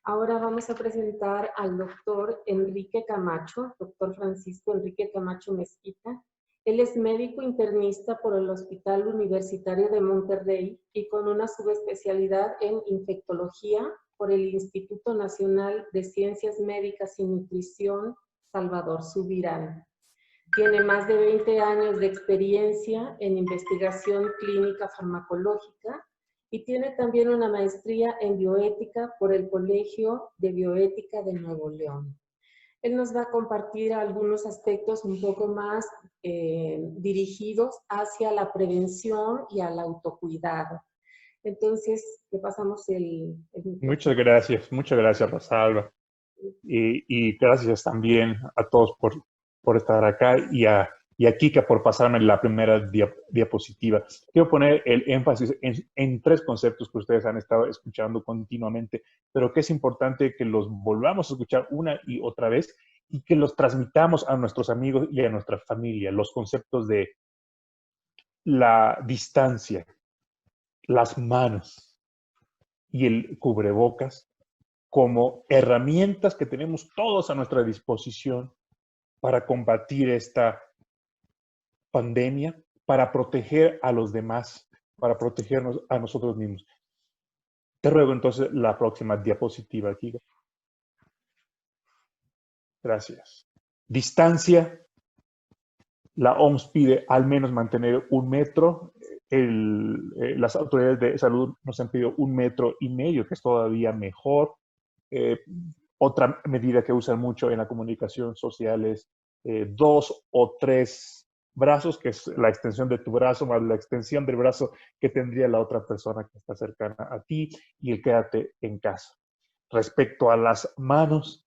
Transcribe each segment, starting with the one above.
Ahora vamos a presentar al doctor Enrique Camacho, doctor Francisco Enrique Camacho Mezquita. Él es médico internista por el Hospital Universitario de Monterrey y con una subespecialidad en infectología por el Instituto Nacional de Ciencias Médicas y Nutrición Salvador Subirán. Tiene más de 20 años de experiencia en investigación clínica farmacológica y tiene también una maestría en bioética por el Colegio de Bioética de Nuevo León. Él nos va a compartir algunos aspectos un poco más dirigidos hacia la prevención y al autocuidado. Entonces, le pasamos el micrófono. Muchas gracias, Rosalba. Y gracias también a todos por estar acá y a Kika por pasarme la primera diapositiva. Quiero poner el énfasis en tres conceptos que ustedes han estado escuchando continuamente, pero que es importante que los volvamos a escuchar una y otra vez y que los transmitamos a nuestros amigos y a nuestra familia. Los conceptos de la distancia, las manos y el cubrebocas como herramientas que tenemos todos a nuestra disposición para combatir esta pandemia, para proteger a los demás, para protegernos a nosotros mismos. Te ruego entonces la próxima diapositiva aquí. Gracias. Distancia. La OMS pide al menos mantener 1 metro. Las autoridades de salud nos han pedido 1,5 metros, que es todavía mejor. Otra medida que usan mucho en la comunicación social es 2 o 3 brazos, que es la extensión de tu brazo más la extensión del brazo que tendría la otra persona que está cercana a ti, y el quédate en casa. Respecto a las manos,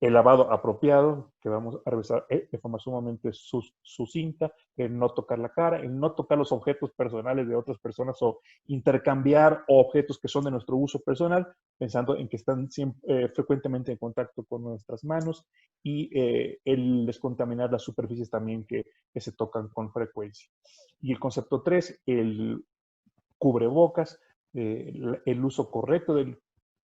el lavado apropiado, que vamos a revisar de forma sumamente sucinta, el no tocar la cara, el no tocar los objetos personales de otras personas o intercambiar objetos que son de nuestro uso personal, pensando en que están frecuentemente en contacto con nuestras manos, y el descontaminar las superficies también que se tocan con frecuencia. Y el concepto 3, el cubrebocas, el uso correcto del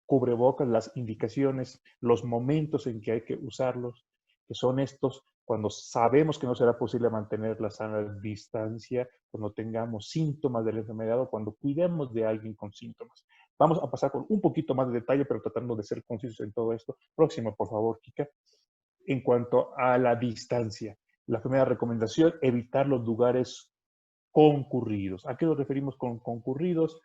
cubrebocas, las indicaciones, los momentos en que hay que usarlos, que son estos: cuando sabemos que no será posible mantener la sana distancia, cuando tengamos síntomas de la enfermedad o cuando cuidemos de alguien con síntomas. Vamos a pasar con un poquito más de detalle, pero tratando de ser concisos en todo esto. Próximo, por favor, Kika. En cuanto a la distancia, la primera recomendación: evitar los lugares concurridos. ¿A qué nos referimos con concurridos?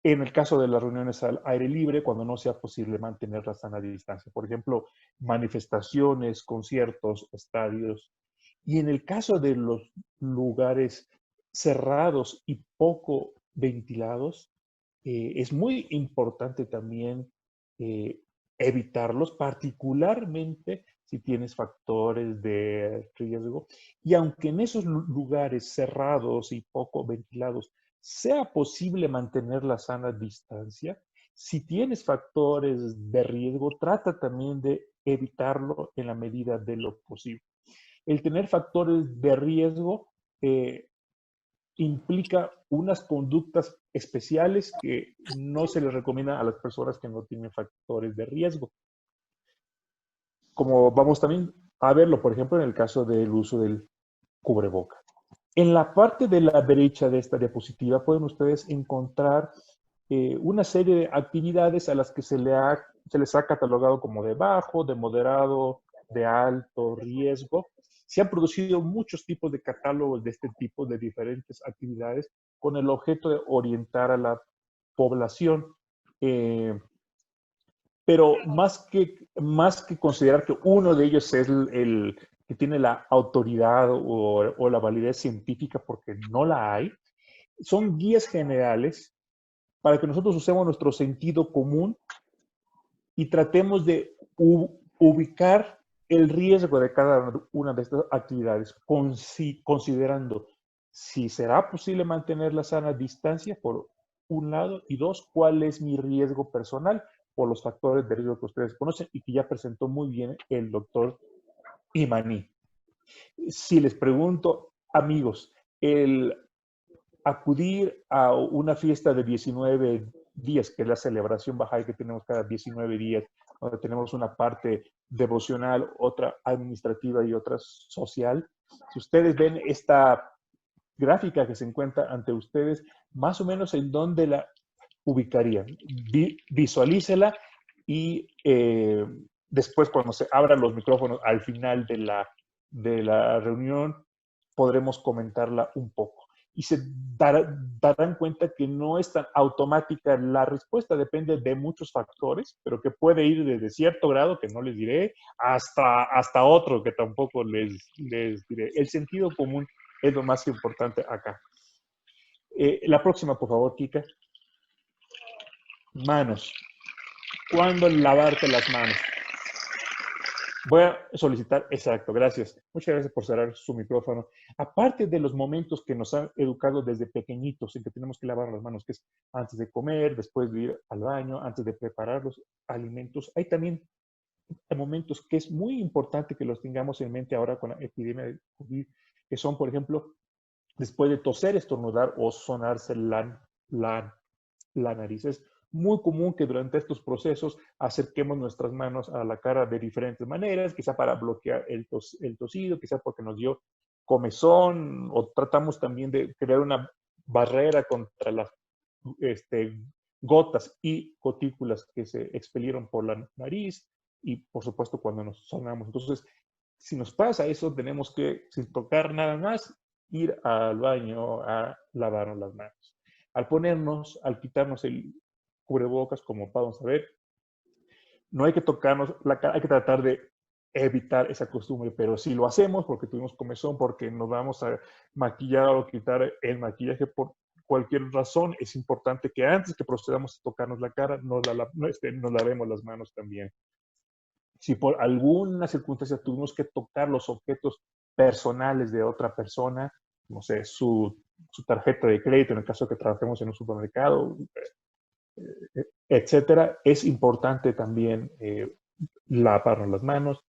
En el caso de las reuniones al aire libre, cuando no sea posible mantener la sana distancia. Por ejemplo, manifestaciones, conciertos, estadios. Y en el caso de los lugares cerrados y poco ventilados, es muy importante también eh, evitarlos, particularmente si tienes factores de riesgo. Y aunque en esos lugares cerrados y poco ventilados sea posible mantener la sana distancia, si tienes factores de riesgo, trata también de evitarlo en la medida de lo posible. El tener factores de riesgo implica unas conductas especiales que no se les recomienda a las personas que no tienen factores de riesgo. Como vamos también a verlo, por ejemplo, en el caso del uso del cubreboca. En la parte de la derecha de esta diapositiva pueden ustedes encontrar una serie de actividades a las que se les ha catalogado como de bajo, de moderado, de alto riesgo. Se han producido muchos tipos de catálogos de este tipo, de diferentes actividades, con el objeto de orientar a la población. Pero más que considerar que uno de ellos es el que tiene la autoridad o la validez científica, porque no la hay, son guías generales para que nosotros usemos nuestro sentido común y tratemos de ubicar el riesgo de cada una de estas actividades, considerando si será posible mantener la sana distancia, por un lado, y dos, cuál es mi riesgo personal por los factores de riesgo que ustedes conocen y que ya presentó muy bien el doctor Imaní. Si les pregunto, amigos, el acudir a una fiesta de 19 días, que es la celebración Bahá'í que tenemos cada 19 días, donde tenemos una parte devocional, otra administrativa y otra social. Si ustedes ven esta gráfica que se encuentra ante ustedes, más o menos en dónde la ubicarían. Visualícela y después cuando se abran los micrófonos al final de la reunión podremos comentarla un poco. Y se darán cuenta que no es tan automática la respuesta, depende de muchos factores, pero que puede ir desde cierto grado, que no les diré, hasta otro que tampoco les diré. El sentido común es lo más importante acá. La próxima, por favor, Kika. Manos. ¿Cuándo lavarte las manos? Voy a solicitar, exacto, gracias. Muchas gracias por cerrar su micrófono. Aparte de los momentos que nos han educado desde pequeñitos en que tenemos que lavar las manos, que es antes de comer, después de ir al baño, antes de preparar los alimentos, hay también momentos que es muy importante que los tengamos en mente ahora con la epidemia de COVID, que son, por ejemplo, después de toser, estornudar o sonarse la nariz. Es muy común que durante estos procesos acerquemos nuestras manos a la cara de diferentes maneras, quizá para bloquear el tosido, quizá porque nos dio comezón, o tratamos también de crear una barrera contra las gotas y gotículas que se expelieron por la nariz y, por supuesto, cuando nos sonamos. Entonces, si nos pasa eso, tenemos que, sin tocar nada más, ir al baño a lavarnos las manos. Al quitarnos el cubrebocas, como vamos a ver, no hay que tocarnos la cara, hay que tratar de evitar esa costumbre, pero si lo hacemos porque tuvimos comezón, porque nos vamos a maquillar o quitar el maquillaje por cualquier razón, es importante que antes que procedamos a tocarnos la cara, nos lavemos las manos también. Si por alguna circunstancia tuvimos que tocar los objetos personales de otra persona, no sé, su tarjeta de crédito, en el caso de que trabajemos en un supermercado, etcétera, es importante también lavarnos las manos.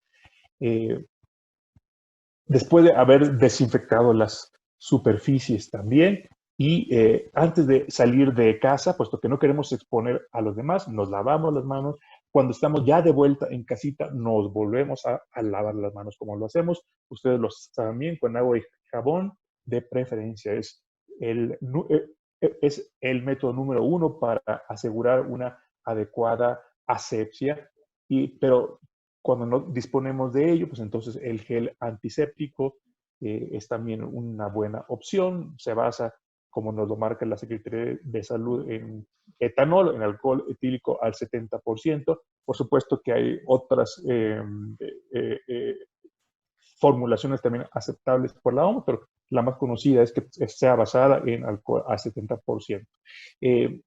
Después de haber desinfectado las superficies también, y antes de salir de casa, puesto que no queremos exponer a los demás, nos lavamos las manos. Cuando estamos ya de vuelta en casita, nos volvemos a lavar las manos como lo hacemos. Ustedes lo saben bien, con agua y jabón, de preferencia. Es el método número 1 para asegurar una adecuada asepsia, pero cuando no disponemos de ello, pues entonces el gel antiséptico es también una buena opción. Se basa, como nos lo marca la Secretaría de Salud, en etanol, en alcohol etílico al 70%. Por supuesto que hay otras formulaciones también aceptables por la OMS, pero la más conocida es que sea basada en alcohol al 70%.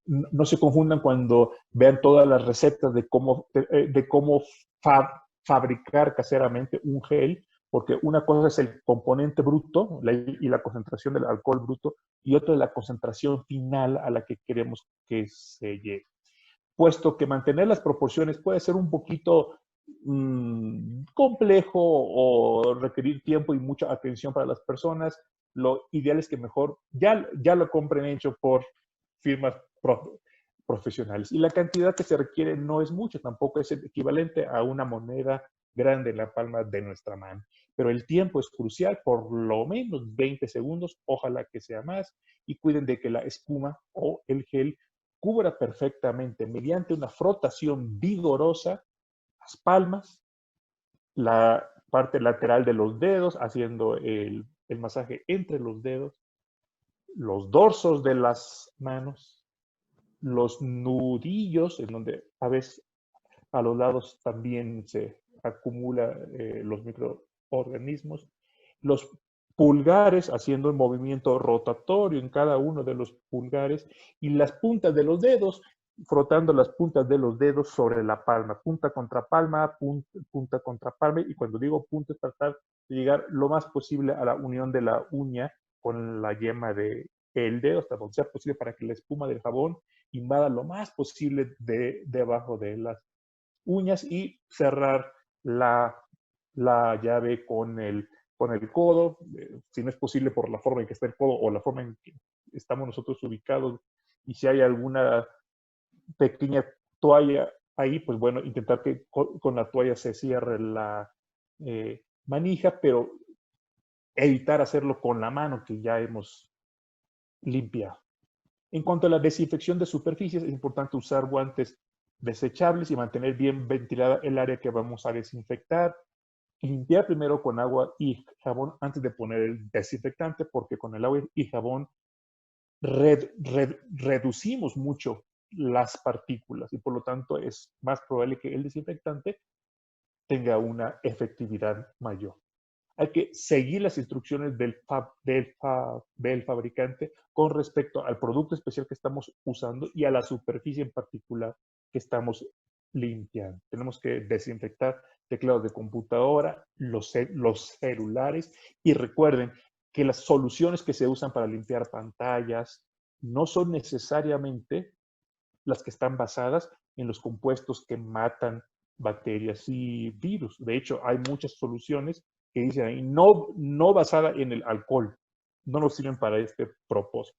No se confundan cuando vean todas las recetas de cómo fabricar caseramente un gel, porque una cosa es el componente bruto y la concentración del alcohol bruto, y otra es la concentración final a la que queremos que se llegue. Puesto que mantener las proporciones puede ser un poquito complejo o requerir tiempo y mucha atención para las personas, lo ideal es que mejor ya lo compren hecho por firmas profesionales. Y la cantidad que se requiere no es mucho, tampoco es equivalente a una moneda grande en la palma de nuestra mano. Pero el tiempo es crucial, por lo menos 20 segundos, ojalá que sea más, y cuiden de que la espuma o el gel cubra perfectamente mediante una frotación vigorosa las palmas, la parte lateral de los dedos, haciendo el masaje entre los dedos, los dorsos de las manos, los nudillos, en donde a veces a los lados también se acumulan los microorganismos, los pulgares, haciendo el movimiento rotatorio en cada uno de los pulgares, y las puntas de los dedos, frotando las puntas de los dedos sobre la palma, punta contra palma, punta contra palma, y cuando digo punta, tratar de llegar lo más posible a la unión de la uña con la yema del dedo, hasta donde sea posible, para que la espuma del jabón invada lo más posible debajo de las uñas, y cerrar la llave con el codo, si no es posible por la forma en que está el codo o la forma en que estamos nosotros ubicados, y si hay alguna pequeña toalla ahí, pues bueno, intentar que con la toalla se cierre la manija, pero evitar hacerlo con la mano que ya hemos limpiado. En cuanto a la desinfección de superficies, es importante usar guantes desechables y mantener bien ventilada el área que vamos a desinfectar. Limpiar primero con agua y jabón antes de poner el desinfectante, porque con el agua y jabón reducimos mucho las partículas y por lo tanto es más probable que el desinfectante tenga una efectividad mayor. Hay que seguir las instrucciones del fabricante con respecto al producto especial que estamos usando y a la superficie en particular que estamos limpiando. Tenemos que desinfectar teclados de computadora, los celulares, y recuerden que las soluciones que se usan para limpiar pantallas no son necesariamente las que están basadas en los compuestos que matan bacterias y virus. De hecho, hay muchas soluciones que dicen ahí, no basada en el alcohol, no nos sirven para este propósito.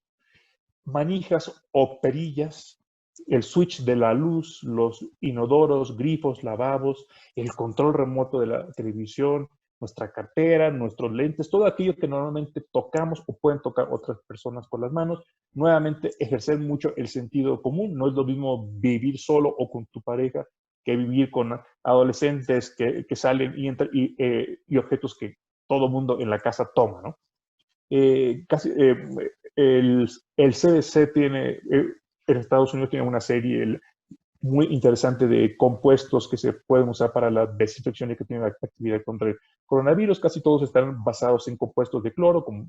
Manijas o perillas, el switch de la luz, los inodoros, grifos, lavabos, el control remoto de la televisión, nuestra cartera, nuestros lentes, todo aquello que normalmente tocamos o pueden tocar otras personas con las manos. Nuevamente, ejercer mucho el sentido común. No es lo mismo vivir solo o con tu pareja que vivir con adolescentes que salen y entran y objetos que todo mundo en la casa toma, ¿no? El CDC tiene, en Estados Unidos tiene una serie muy interesante de compuestos que se pueden usar para la desinfección y que tienen actividad contra el coronavirus. Casi todos están basados en compuestos de cloro, como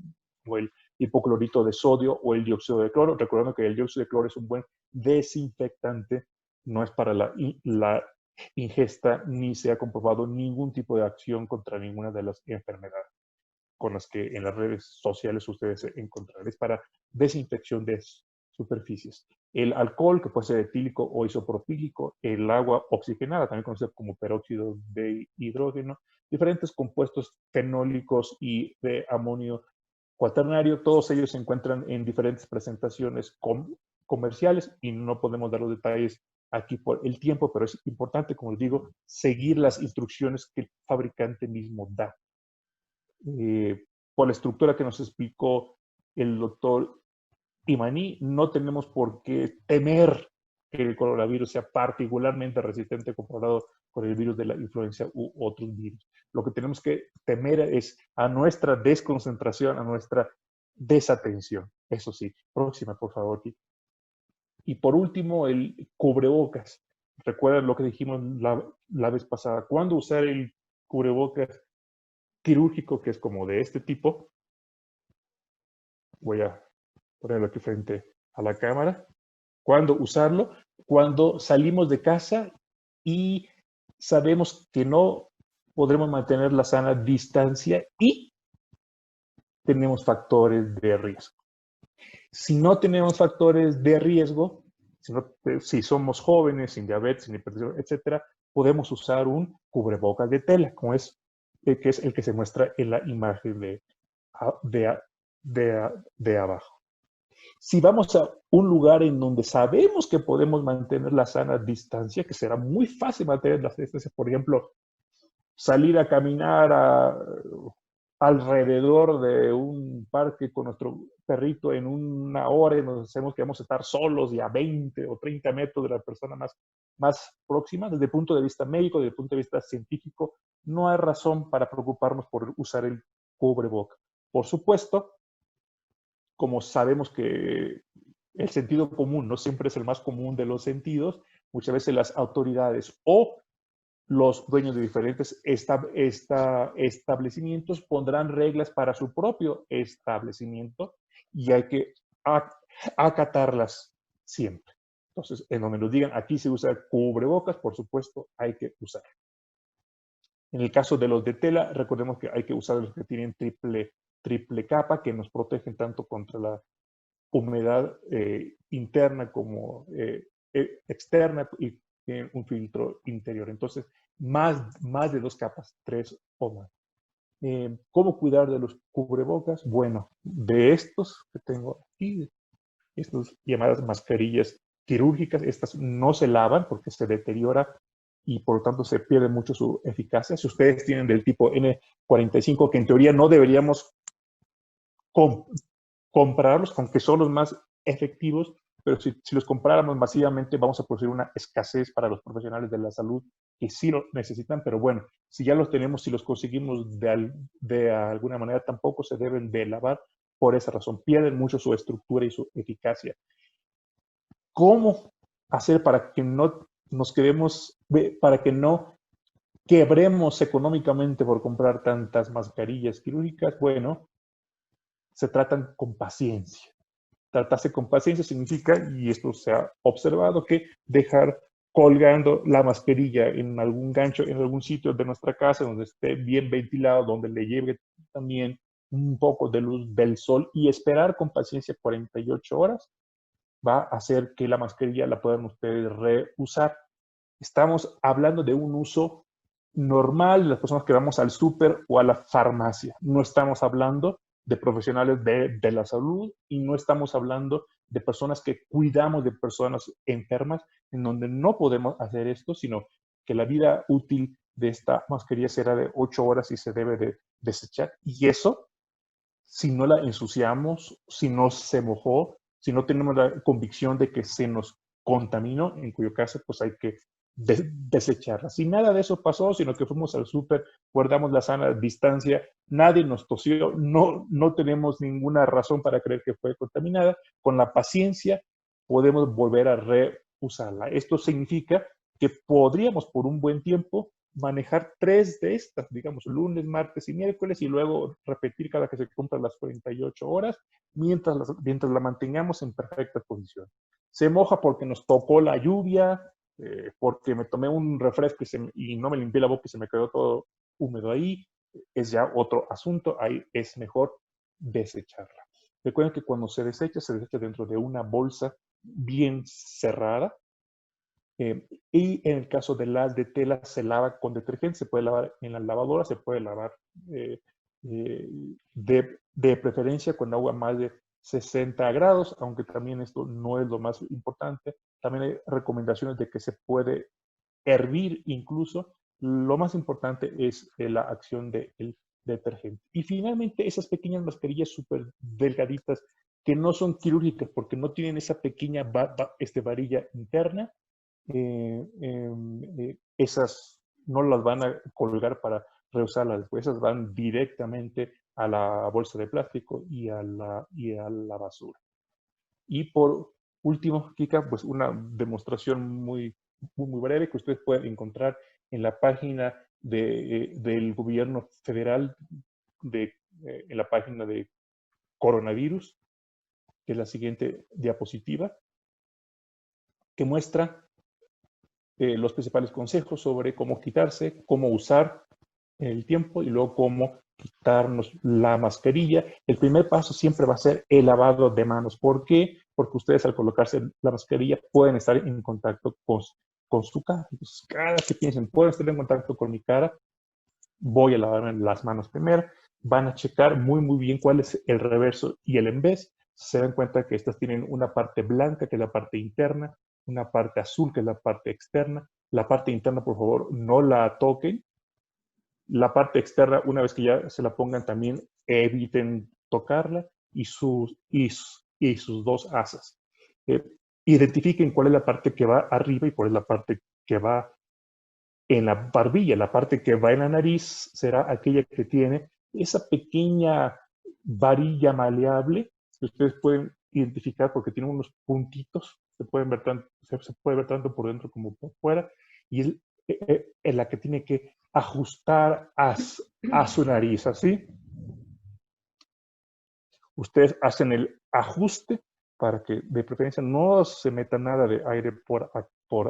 el hipoclorito de sodio o el dióxido de cloro, recordando que el dióxido de cloro es un buen desinfectante, no es para la ingesta, ni se ha comprobado ningún tipo de acción contra ninguna de las enfermedades con las que en las redes sociales ustedes encontrarán. Es para desinfección de superficies. El alcohol, que puede ser etílico o isopropílico, el agua oxigenada, también conocida como peróxido de hidrógeno, diferentes compuestos fenólicos y de amonio cuaternario, todos ellos se encuentran en diferentes presentaciones comerciales y no podemos dar los detalles aquí por el tiempo, pero es importante, como les digo, seguir las instrucciones que el fabricante mismo da. Por la estructura que nos explicó el doctor Imani, no tenemos por qué temer que el coronavirus sea particularmente resistente comparado con el virus de la influenza u otros virus. Lo que tenemos que temer es a nuestra desconcentración, a nuestra desatención. Eso sí, próxima, por favor. Y por último, el cubrebocas. Recuerden lo que dijimos la vez pasada. ¿Cuándo usar el cubrebocas quirúrgico, que es como de este tipo? Voy a ponerlo aquí frente a la cámara. ¿Cuándo usarlo? Cuando salimos de casa y sabemos que no podremos mantener la sana distancia y tenemos factores de riesgo. Si no tenemos factores de riesgo, si somos jóvenes, sin diabetes, sin hipertensión, etcétera, podemos usar un cubrebocas de tela, como que es el que se muestra en la imagen de abajo. Si vamos a un lugar en donde sabemos que podemos mantener la sana distancia, que será muy fácil mantener la distancia, por ejemplo, salir a caminar alrededor de un parque con nuestro perrito en una hora y nos hacemos que vamos a estar solos y a 20 o 30 metros de la persona más próxima, desde el punto de vista médico, desde el punto de vista científico, no hay razón para preocuparnos por usar el cubreboca. Por supuesto, como sabemos que el sentido común no siempre es el más común de los sentidos, muchas veces las autoridades o los dueños de diferentes establecimientos pondrán reglas para su propio establecimiento y hay que acatarlas siempre. Entonces, en donde nos digan, aquí se usa cubrebocas, por supuesto, hay que usar. En el caso de los de tela, recordemos que hay que usar los que tienen triple capa, que nos protegen tanto contra la humedad interna como externa y tienen un filtro interior. Entonces, más de 2 capas, 3 o más. ¿Cómo cuidar de los cubrebocas? Bueno, de estos que tengo aquí, estas llamadas mascarillas quirúrgicas, estas no se lavan porque se deteriora y por lo tanto se pierde mucho su eficacia. Si ustedes tienen del tipo N45, que en teoría no deberíamos comprarlos, aunque son los más efectivos, pero si los compráramos masivamente vamos a producir una escasez para los profesionales de la salud que sí lo necesitan, pero bueno, si ya los tenemos, si los conseguimos de alguna manera, tampoco se deben de lavar por esa razón. Pierden mucho su estructura y su eficacia. ¿Cómo hacer para que no nos quedemos, para que no quebremos económicamente por comprar tantas mascarillas quirúrgicas? Bueno, se tratan con paciencia. Tratarse con paciencia significa, y esto se ha observado, que dejar colgando la mascarilla en algún gancho, en algún sitio de nuestra casa, donde esté bien ventilado, donde le lleve también un poco de luz del sol y esperar con paciencia 48 horas, va a hacer que la mascarilla la puedan ustedes reusar. Estamos hablando de un uso normal de las personas que vamos al súper o a la farmacia. No estamos hablando de profesionales de la salud y no estamos hablando de personas que cuidamos de personas enfermas, en donde no podemos hacer esto, sino que la vida útil de esta mascarilla será de 8 horas y se debe de desechar. Y eso, si no la ensuciamos, si no se mojó, si no tenemos la convicción de que se nos contaminó, en cuyo caso pues hay que desecharla. Si nada de eso pasó, sino que fuimos al súper, guardamos la sana distancia, nadie nos tosió, no tenemos ninguna razón para creer que fue contaminada, con la paciencia podemos volver a reusarla. Esto significa que podríamos por un buen tiempo manejar 3 de estas, digamos, lunes, martes y miércoles, y luego repetir cada que se cumplan las 48 horas, mientras la mantengamos en perfecta condición. Se moja porque nos tocó la lluvia, porque me tomé un refresco y no me limpié la boca y se me quedó todo húmedo ahí, es ya otro asunto, ahí es mejor desecharla. Recuerden que cuando se desecha dentro de una bolsa bien cerrada, y en el caso de las de tela se lava con detergente, se puede lavar en la lavadora, se puede lavar de preferencia con agua más de 60 grados, aunque también esto no es lo más importante. También hay recomendaciones de que se puede hervir incluso. Lo más importante es la acción del detergente. Y finalmente esas pequeñas mascarillas súper delgaditas que no son quirúrgicas porque no tienen esa pequeña varilla interna, esas no las van a colgar para reusarlas después, esas van directamente a la bolsa de plástico y a la basura. Y por último, Kika, pues una demostración muy breve que ustedes pueden encontrar en la página del gobierno federal, en la página de coronavirus, que es la siguiente diapositiva, que muestra los principales consejos sobre cómo quitarse, cómo usar el tiempo y luego cómo quitarnos la mascarilla. El primer paso siempre va a ser el lavado de manos. ¿Por qué? Porque ustedes al colocarse la mascarilla pueden estar en contacto con su cara. Entonces, cada que piensen, puedo estar en contacto con mi cara, voy a lavarme las manos primero. Van a checar muy bien cuál es el reverso y el en vez. Se dan cuenta que estas tienen una parte blanca, que es la parte interna, una parte azul, que es la parte externa. La parte interna, por favor, no la toquen. La parte externa, una vez que ya se la pongan, también eviten tocarla y sus 2 asas. Identifiquen cuál es la parte que va arriba y cuál es la parte que va en la barbilla. La parte que va en la nariz será aquella que tiene esa pequeña varilla maleable que ustedes pueden identificar porque tiene unos puntitos, se puede ver tanto por dentro como por fuera, y es la que tiene que ajustar a su nariz, ¿así? Ustedes hacen el ajuste para que de preferencia no se meta nada de aire por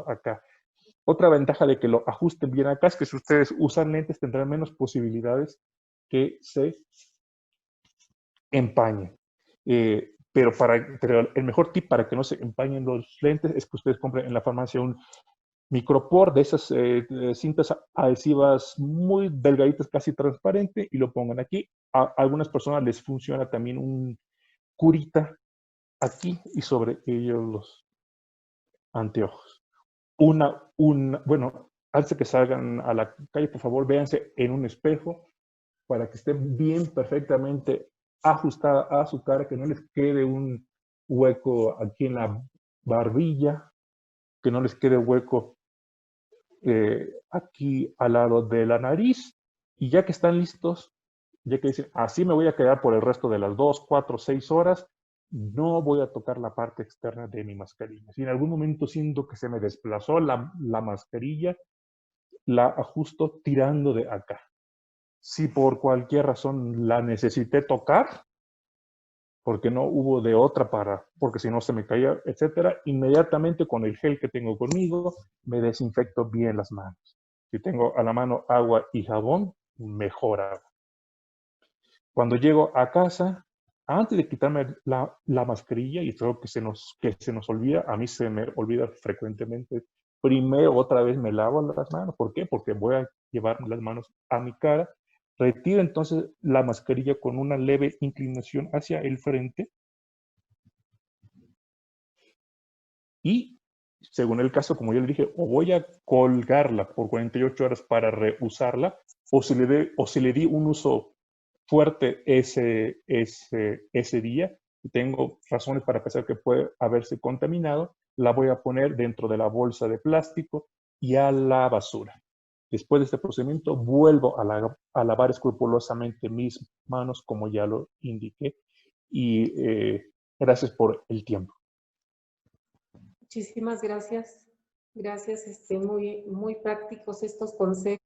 acá. Otra ventaja de que lo ajusten bien acá es que si ustedes usan lentes tendrán menos posibilidades que se empañen. Pero el mejor tip para que no se empañen los lentes es que ustedes compren en la farmacia un micropor de esas cintas adhesivas muy delgaditas, casi transparente, y lo pongan aquí. A algunas personas les funciona también un curita aquí y sobre ellos anteojos. Bueno, antes de que salgan a la calle, por favor, véanse en un espejo para que esté bien perfectamente ajustada a su cara, que no les quede un hueco aquí en la barbilla, que no les quede hueco aquí al lado de la nariz. Y ya que están listos, ya que dicen, así me voy a quedar por el resto de las 2, 4, 6 horas, no voy a tocar la parte externa de mi mascarilla. Si en algún momento siento que se me desplazó la mascarilla, la ajusto tirando de acá. Si por cualquier razón la necesité tocar, porque no hubo de otra porque si no se me caía, etcétera, inmediatamente con el gel que tengo conmigo, me desinfecto bien las manos. Si tengo a la mano agua y jabón, mejor agua. Cuando llego a casa, antes de quitarme la mascarilla, y es algo que se nos olvida, a mí se me olvida frecuentemente, primero otra vez me lavo las manos. ¿Por qué? Porque voy a llevar las manos a mi cara. Retiro entonces la mascarilla con una leve inclinación hacia el frente y, según el caso, como yo le dije, o voy a colgarla por 48 horas para reusarla, o si le di un uso fuerte ese día y tengo razones para pensar que puede haberse contaminado, la voy a poner dentro de la bolsa de plástico y a la basura. Después de este procedimiento, vuelvo a lavar escrupulosamente mis manos, como ya lo indiqué, y gracias por el tiempo. Muchísimas gracias. Gracias, muy, muy prácticos estos consejos.